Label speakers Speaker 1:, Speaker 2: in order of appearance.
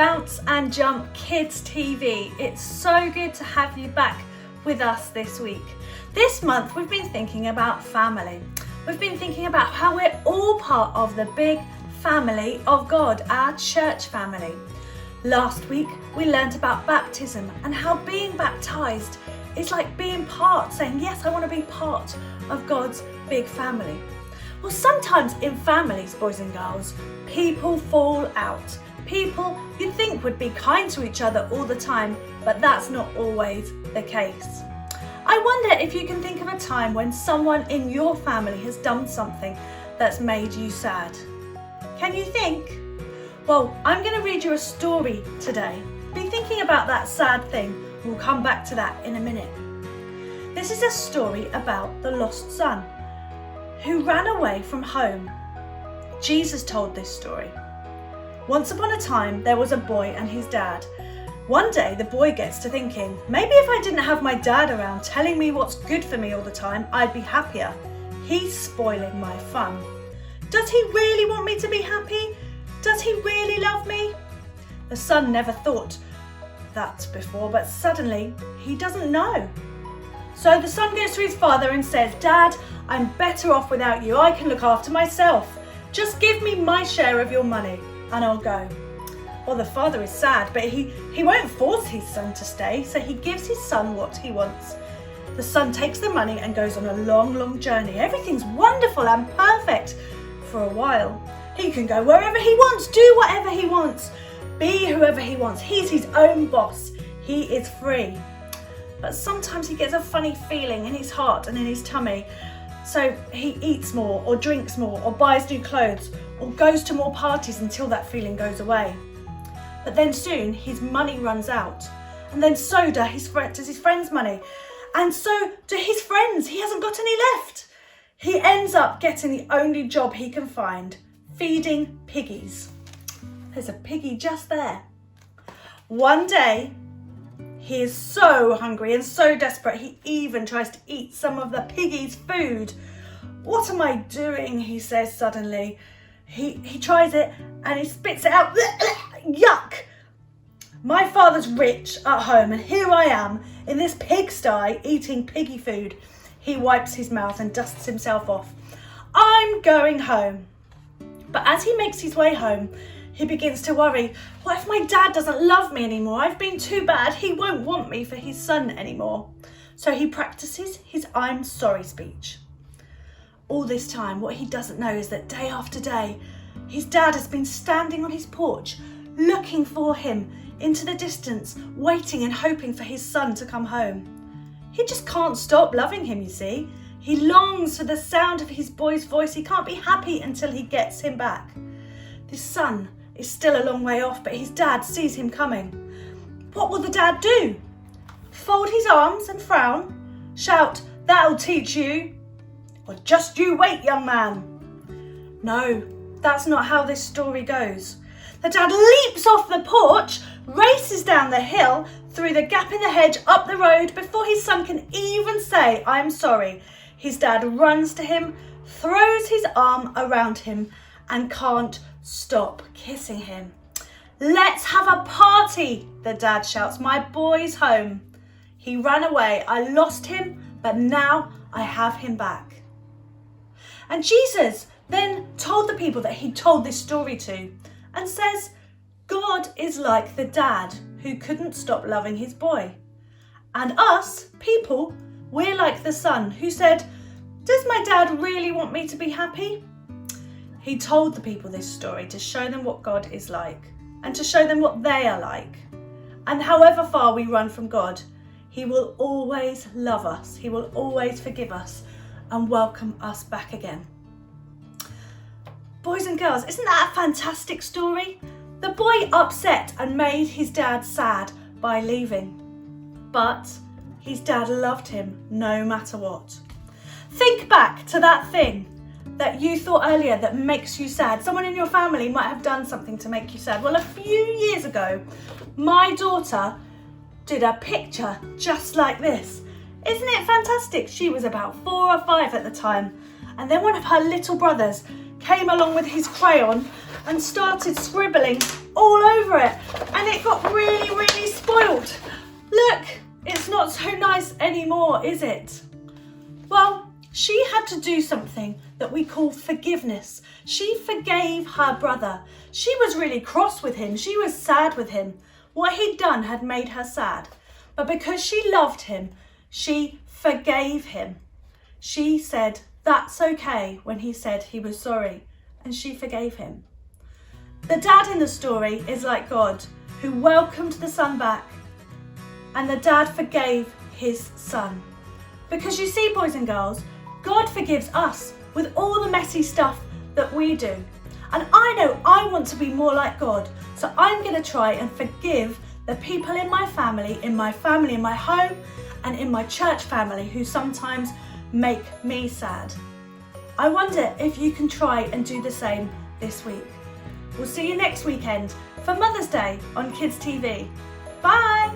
Speaker 1: Bounce and Jump KidsTV. It's so good to have you back with us this week. This month we've been thinking about family. We've been thinking about how we're all part of the big family of God, our church family. Last week we learnt about baptism and how being baptised is like being part, saying, yes, I want to be part of God's big family. Well, sometimes in families, boys and girls, people fall out. People you'd think would be kind to each other all the time, but that's not always the case. I wonder if you can think of a time when someone in your family has done something that's made you sad. Can you think? Well, I'm going to read you a story today. Be thinking about that sad thing. We'll come back to that in a minute. This is a story about the lost son who ran away from home. Jesus told this story. Once upon a time, there was a boy and his dad. One day, the boy gets to thinking, maybe if I didn't have my dad around telling me what's good for me all the time, I'd be happier. He's spoiling my fun. Does he really want me to be happy? Does he really love me? The son never thought that before, but suddenly he doesn't know. So the son goes to his father and says, Dad, I'm better off without you. I can look after myself. Just give me my share of your money and I'll go. Well, the father is sad, but he won't force his son to stay, so he gives his son what he wants. The son takes the money and goes on a long, long journey. Everything's wonderful and perfect for a while. He can go wherever he wants, do whatever he wants, be whoever he wants. He's his own boss. He is free. But sometimes he gets a funny feeling in his heart and in his tummy. So he eats more or drinks more or buys new clothes or goes to more parties until that feeling goes away. But then soon his money runs out. And then so does his friend's money. And so do his friends. He hasn't got any left. He ends up getting the only job he can find, feeding piggies. There's a piggy just there. One day, he is so hungry and so desperate, he even tries to eat some of the piggy's food. What am I doing? He says suddenly. He tries it and he spits it out. Yuck! My father's rich at home and here I am in this pigsty eating piggy food. He wipes his mouth and dusts himself off. I'm going home. But as he makes his way home, he begins to worry. What if my dad doesn't love me anymore? I've been too bad. He won't want me for his son anymore. So he practices his I'm sorry speech. All this time, what he doesn't know is that day after day, his dad has been standing on his porch, looking for him into the distance, waiting and hoping for his son to come home. He just can't stop loving him, you see. He longs for the sound of his boy's voice. He can't be happy until he gets him back. His son is still a long way off, but his dad sees him coming. What will the dad do? Fold his arms and frown? Shout, that'll teach you? Or just you wait, young man? No, that's not how this story goes. The dad leaps off the porch, races down the hill, through the gap in the hedge, up the road, before his son can even say, I'm sorry. His dad runs to him, throws his arm around him, and can't stop kissing him. Let's have a party, the dad shouts. My boy's home. He ran away. I lost him, but now I have him back. And Jesus then told the people that he told this story to and says, God is like the dad who couldn't stop loving his boy. And us, people, we're like the son who said, does my dad really want me to be happy? He told the people this story to show them what God is like and to show them what they are like. And however far we run from God, he will always love us. He will always forgive us and welcome us back again. Boys and girls, isn't that a fantastic story? The boy upset and made his dad sad by leaving. But his dad loved him no matter what. Think back to that thing that you thought earlier that makes you sad. Someone in your family might have done something to make you sad. Well, a few years ago, my daughter did a picture just like this. Isn't it fantastic? She was about 4 or 5 at the time. And then one of her little brothers came along with his crayon and started scribbling all over it and it got really, really spoiled. Look, it's not so nice anymore, is it? Well, she had to do something that we call forgiveness. She forgave her brother. She was really cross with him. She was sad with him. What he'd done had made her sad. But because she loved him, she forgave him. She said, that's okay, when he said he was sorry, and she forgave him. The dad in the story is like God, who welcomed the son back, and the dad forgave his son. Because you see, boys and girls, God forgives us with all the messy stuff that we do. And I know I want to be more like God, so I'm going to try and forgive the people in my family, in my home, and in my church family who sometimes make me sad. I wonder if you can try and do the same this week. We'll see you next weekend for Mother's Day on KidsTV. Bye!